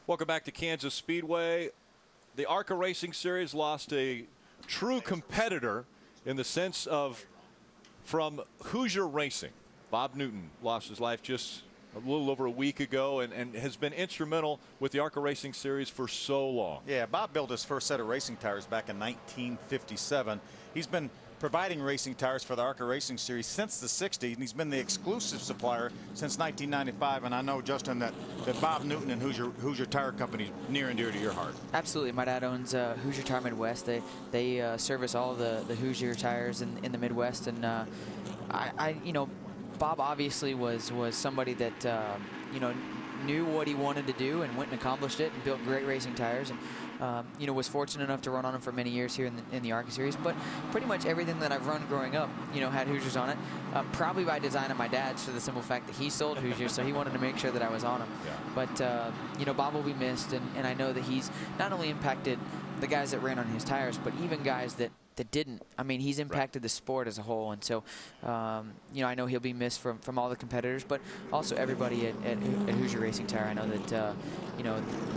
Welcome back to Kansas Speedway. The ARCA Racing Series lost a true competitor in the sense of from Hoosier Racing. Bob Newton lost his life just a little over a week ago and has been instrumental with the ARCA Racing Series for so long. Yeah, Bob built his first set of racing tires back in 1957. He's been providing racing tires for the ARCA Racing Series since the 60s, and he's been the exclusive supplier since 1995. And I know, Justin, that Bob Newton and Hoosier Tire Company is near and dear to your heart. Absolutely. My dad owns Hoosier Tire Midwest. They service all of the Hoosier tires in the Midwest, and Bob obviously was somebody that knew what he wanted to do and went and accomplished it and built great racing tires, and was fortunate enough to run on them for many years here in the ARCA Series. But pretty much everything that I've run growing up, had Hoosiers on it, probably by design of my dad's, for the simple fact that he sold Hoosiers, so he wanted to make sure that I was on them. Yeah. But Bob will be missed, and I know that he's not only impacted the guys that ran on his tires, but even guys that didn't. I mean, he's impacted the sport as a whole, and so I know he'll be missed from all the competitors, but also everybody at Hoosier Racing Tire. I know that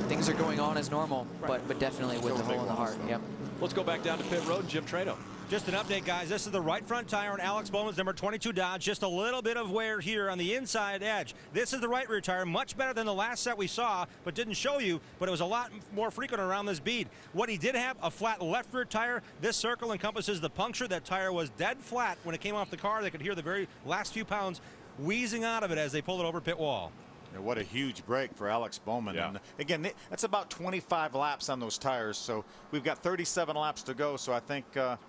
things are going on as normal, but definitely with the hole in the heart. Yep. Let's go back down to pit road. Jim Trano. Just an update, guys. This is the right front tire on Alex Bowman's number 22 Dodge. Just a little bit of wear here on the inside edge. This is the right rear tire, much better than the last set we saw, but didn't show you, but it was a lot more frequent around this bead. What he did have, a flat left rear tire. This circle encompasses the puncture. That tire was dead flat when it came off the car. They could hear the very last few pounds wheezing out of it as they pulled it over pit wall. Yeah, what a huge break for Alex Bowman. Yeah. And again, that's about 25 laps on those tires, so we've got 37 laps to go, so I think that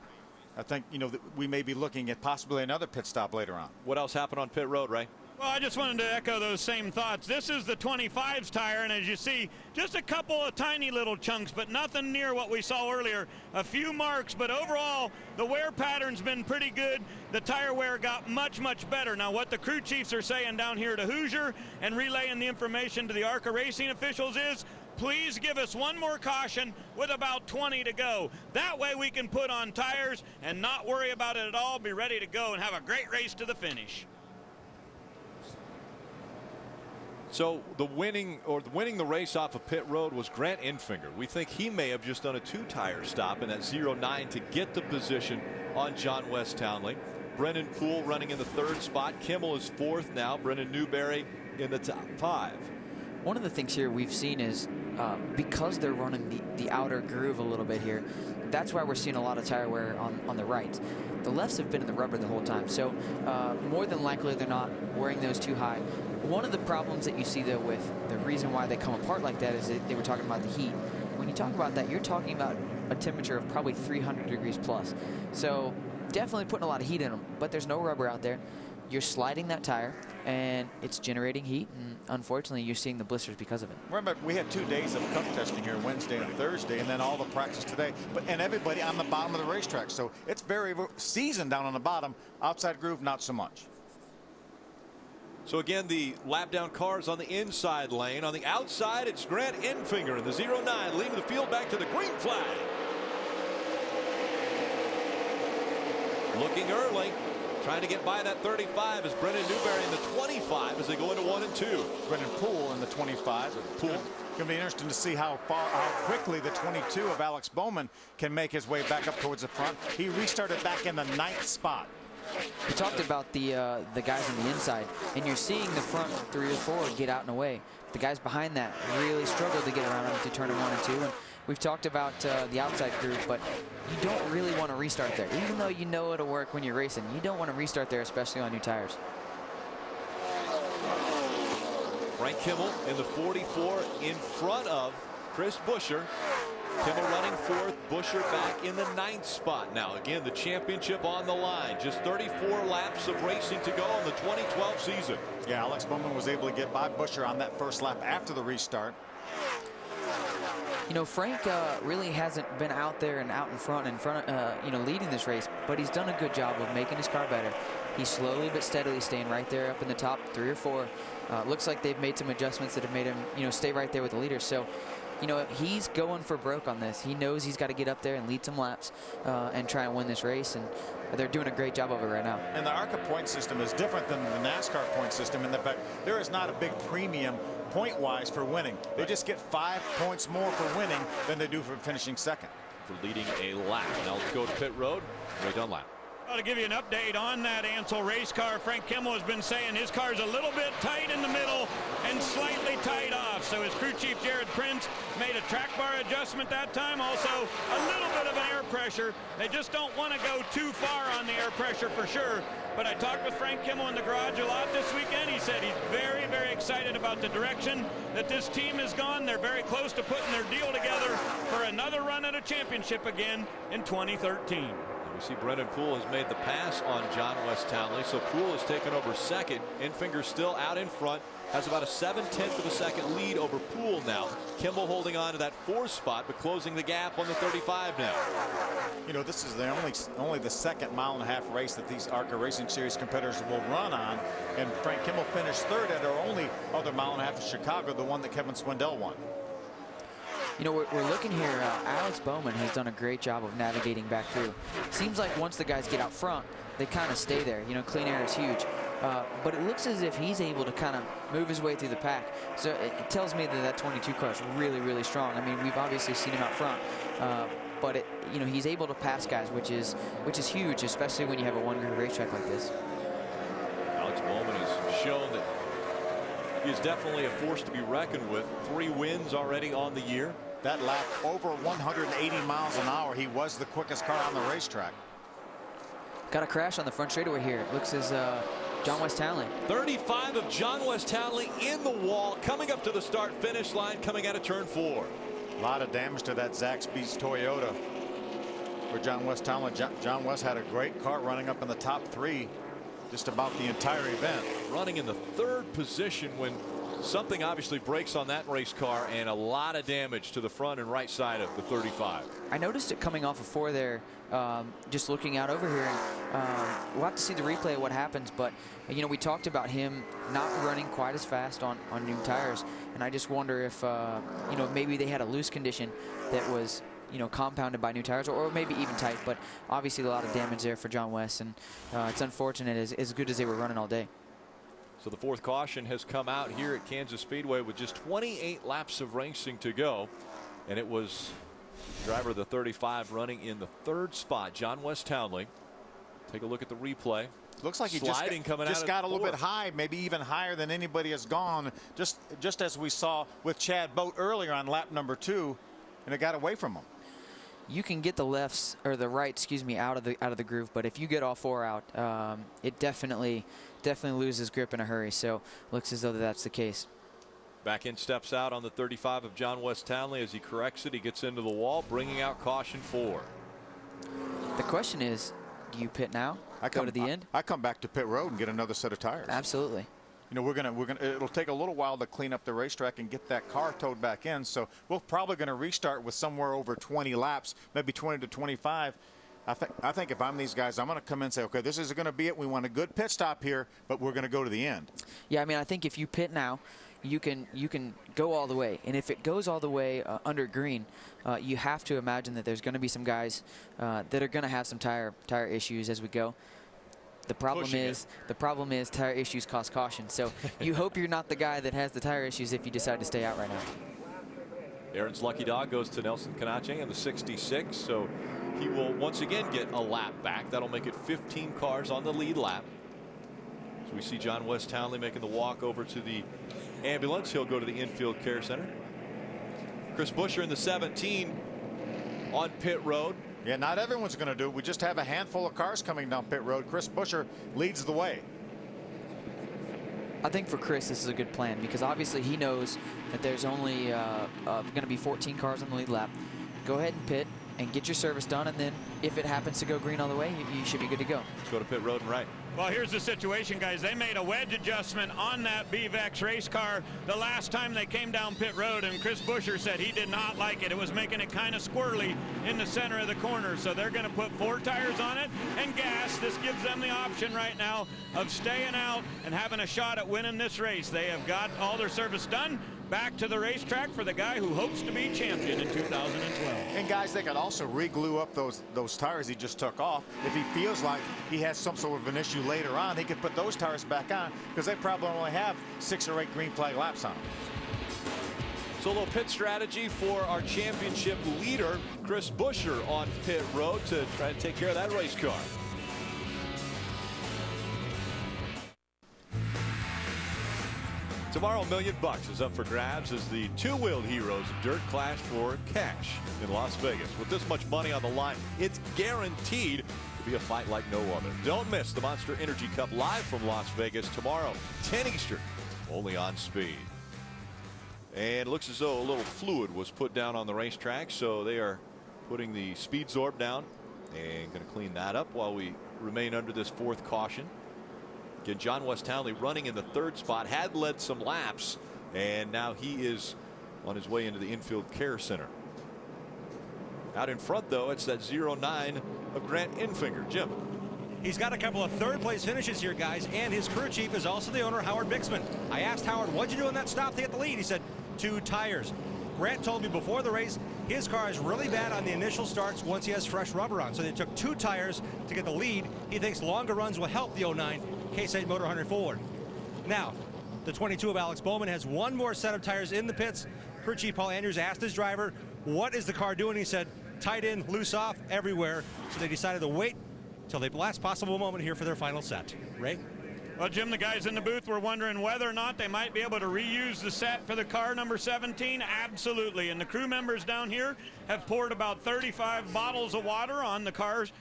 we may be looking at possibly another pit stop later on. What else happened on pit road, Ray? Well, I just wanted to echo those same thoughts. This is the 25's tire, and as you see, just a couple of tiny little chunks, but nothing near what we saw earlier. A few marks, but overall, the wear pattern's been pretty good. The tire wear got much, much better. Now, what the crew chiefs are saying down here to Hoosier and relaying the information to the ARCA Racing officials is, please give us one more caution with about 20 to go. That way we can put on tires and not worry about it at all, be ready to go and have a great race to the finish. So winning the race off of pit road was Grant Enfinger. We think he may have just done a two-tire stop in that 09 to get the position on John West Townley. Brennan Poole running in the third spot. Kimmel is fourth now. Brennan Newberry in the top five. One of the things here we've seen is because they're running the outer groove a little bit here, that's why we're seeing a lot of tire wear on the right. The lefts have been in the rubber the whole time, so more than likely they're not wearing those too high. One of the problems that you see, though, with the reason why they come apart like that is that they were talking about the heat. When you talk about that, you're talking about a temperature of probably 300 degrees plus. So definitely putting a lot of heat in them, but there's no rubber out there. You're sliding that tire, and it's generating heat, and unfortunately, you're seeing the blisters because of it. Remember, we had 2 days of cup testing here, Wednesday and Thursday, and then all the practice today. And everybody on the bottom of the racetrack, so it's very seasoned down on the bottom. Outside groove, not so much. So again, the lap down cars on the inside lane. On the outside, it's Grant Enfinger in the 09, leading the field back to the green flag. Looking early, trying to get by that 35 is Brennan Newberry in the 25 as they go into 1 and 2. Brennan Poole in the 25. Poole. Going to be interesting to see how quickly the 22 of Alex Bowman can make his way back up towards the front. He restarted back in the 9th spot. We talked about the guys on the inside, and you're seeing the front 3 or 4 get out and away. The guys behind that really struggled to get around them to turn in 1 and 2. And we've talked about the outside group, but you don't really want to restart there. Even though you know it'll work when you're racing, you don't want to restart there, especially on new tires. Frank Kimmel in the 44 in front of Chris Buescher. Kimmel running fourth, Buescher back in the 9th spot. Now again, the championship on the line. Just 34 laps of racing to go in the 2012 season. Yeah, Alex Bowman was able to get by Buescher on that first lap after the restart. Frank really hasn't been out there and out in front, leading this race, but he's done a good job of making his car better. He's slowly but steadily staying right there up in the top 3 or 4. Looks like they've made some adjustments that have made him, stay right there with the leaders. So, he's going for broke on this. He knows he's got to get up there and lead some laps and try and win this race, and they're doing a great job of it right now. And the ARCA point system is different than the NASCAR point system in the fact there is not a big premium point-wise for winning. They just get 5 points more for winning than they do for finishing second. For leading a lap. Now let's go to pit road. Ray Dunlap. Well, to give you an update on that Ansel race car, Frank Kimmel has been saying his car's a little bit tight in the middle and slightly tight off. So his crew chief Jared Prince made a track bar adjustment that time. Also a little bit of an air pressure. They just don't want to go too far on the air pressure for sure. But I talked with Frank Kimmel in the garage a lot this weekend. He said he's very, very excited about the direction that this team has gone. They're very close to putting their deal together for another run at a championship again in 2013. We see Brendan Poole has made the pass on John West Townley, so Poole has taken over second. Enfinger still out in front, has about a 7/10 of a second lead over Poole now. Kimball holding on to that 4th spot, but closing the gap on the 35 now. You know, this is the only the second mile-and-a-half race that these ARCA Racing Series competitors will run on, and Frank Kimmel finished 3rd at our only other mile-and-a-half in Chicago, the one that Kevin Swindell won. You know, we're looking here. Alex Bowman has done a great job of navigating back through. Seems like once the guys get out front, they kind of stay there. You know, clean air is huge. But it looks as if he's able to kind of move his way through the pack. So it tells me that 22 car is really, really strong. I mean, we've obviously seen him out front. But you know, he's able to pass guys, which is huge, especially when you have a one-grid racetrack like this. Alex Bowman has shown that he is definitely a force to be reckoned with. 3 wins already on the year. That lap over 180 miles an hour. He was the quickest car on the racetrack. Got a crash on the front straightaway here. It looks as John West Townley. 35 of John West Townley in the wall, coming up to the start-finish line, coming out of turn 4. A lot of damage to that Zaxby's Toyota for John West Townley. John West had a great car running up in the top 3 just about the entire event. Running in the 3rd position when something obviously breaks on that race car, and a lot of damage to the front and right side of the 35. I noticed it coming off of 4 there, just looking out over here. And, we'll have to see the replay of what happens, but you know, we talked about him not running quite as fast on new tires, and I just wonder if you know, maybe they had a loose condition that was, you know, compounded by new tires, or maybe even tight. But obviously a lot of damage there for John West, and it's unfortunate, as good as they were running all day. So the 4th caution has come out here at Kansas Speedway with just 28 laps of racing to go. And it was driver of the 35 running in the 3rd spot, John West Townley. Take a look at the replay. Looks like he just got a little bit high, maybe even higher than anybody has gone, just as we saw with Chad Boat earlier on lap number 2, and it got away from him. You can get the lefts, or the right, excuse me, out of the groove, but if you get all 4 out, it definitely loses grip in a hurry. So looks as though that's the case. Back in steps out on the 35 of John West Townley. As he corrects it, he gets into the wall, bringing out caution 4. The question is, do you pit now? Go to the end? I come back to pit road and get another set of tires. Absolutely. You know, we're gonna it'll take a little while to clean up the racetrack and get that car towed back in, so we're probably going to restart with somewhere over 20 laps, maybe 20 to 25. I think if I'm these guys, I'm going to come in and say, okay, this is going to be it. We want a good pit stop here, but we're going to go to the end. Yeah, I mean, I think if you pit now, you can go all the way, and if it goes all the way under green, you have to imagine that there's going to be some guys that are going to have some tire issues as we go. The problem is tire issues cause caution. So you hope you're not the guy that has the tire issues if you decide to stay out right now. Aaron's lucky dog goes to Nelson Canache in the 66, so he will once again get a lap back. That'll make it 15 cars on the lead lap. So we see John West Townley making the walk over to the ambulance. He'll go to the infield care center. Chris Buescher in the 17 on pit road. Yeah, not everyone's going to do it. We just have a handful of cars coming down pit road. Chris Buescher leads the way. I think for Chris, this is a good plan, because obviously he knows that there's only going to be 14 cars on the lead lap. Go ahead and pit and get your service done, and then if it happens to go green all the way, you should be good to go. Let's go to pit road and right. Well, here's the situation, guys. They made a wedge adjustment on that BVEX race car the last time they came down pit road, and Chris Buescher said he did not like it. It was making it kind of squirrely in the center of the corner, so they're going to put 4 tires on it and gas. This gives them the option right now of staying out and having a shot at winning this race. They have got all their service done. Back to the racetrack for the guy who hopes to be champion in 2012. And guys, they could also re-glue up those tires he just took off. If he feels like he has some sort of an issue later on, he could put those tires back on, because they probably only have 6 or 8 green flag laps on them. So a little pit strategy for our championship leader, Chris Buescher, on pit road to try to take care of that race car. Tomorrow, $1 million is up for grabs as the two-wheeled heroes of dirt clash for cash in Las Vegas. With this much money on the line, it's guaranteed to be a fight like no other. Don't miss the Monster Energy Cup live from Las Vegas tomorrow, 10 Eastern, only on Speed. And it looks as though a little fluid was put down on the racetrack, so they are putting the speed zorb down and going to clean that up while we remain under this fourth caution. Again, John West Townley running in the third spot, had led some laps, and now he is on his way into the infield care center. Out in front, though, it's that 09 of Grant Infinger. Jim. He's got a couple of third-place finishes here, guys, and his crew chief is also the owner, Howard Bixman. I asked Howard, what'd you do in that stop to get the lead? He said, 2 tires. Grant told me before the race his car is really bad on the initial starts once he has fresh rubber on. So they took 2 tires to get the lead. He thinks longer runs will help the 09 Case 8 Motor 100 Ford. Now, the 22 of Alex Bowman has one more set of tires in the pits. Crew chief Paul Andrews asked his driver, what is the car doing? He said, tight in, loose off, everywhere. So they decided to wait till the last possible moment here for their final set. Ray? Well, Jim, the guys in the booth were wondering whether or not they might be able to reuse the set for the car number 17. Absolutely. And the crew members down here have poured about 35 bottles of water on the car's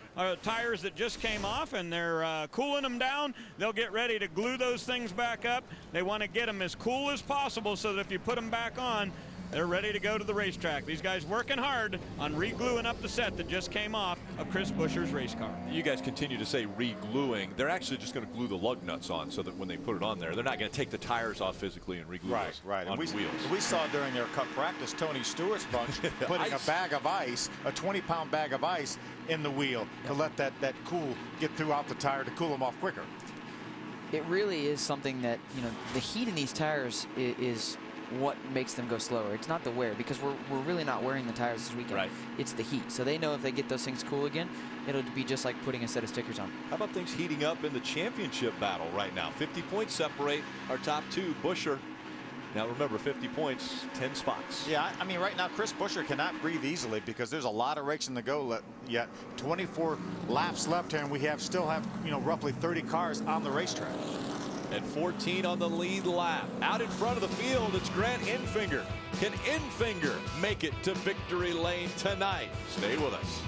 tires that just came off, and they're cooling them down. They'll get ready to glue those things back up. They want to get them as cool as possible so that if you put them back on, they're ready to go to the racetrack. These guys working hard on re-gluing up the set that just came off of Chris Buescher's race car. You guys continue to say re-gluing. They're actually just going to glue the lug nuts on so that when they put it on there, they're not going to take the tires off physically and re-glue those and onto wheels. We saw during their cup practice Tony Stewart's bunch putting a bag of ice, a 20-pound bag of ice in the wheel to let that cool get throughout the tire to cool them off quicker. It really is something that, you know, the heat in these tires is what makes them go slower. It's not the wear, because we're really not wearing the tires this weekend. Right. It's the heat. So they know if they get those things cool again, it'll be just like putting a set of stickers on. How about things heating up in the championship battle right now? 50 points separate our top two. Buescher, now remember, 50 points, 10 spots. Yeah, I mean, right now Chris Buescher cannot breathe easily because there's a lot of racing to go yet. 24 laps left here, and we still have, you know, roughly 30 cars on the racetrack. And 14 on the lead lap. Out in front of the field, it's Grant Infinger. Can Infinger make it to victory lane tonight? Stay with us.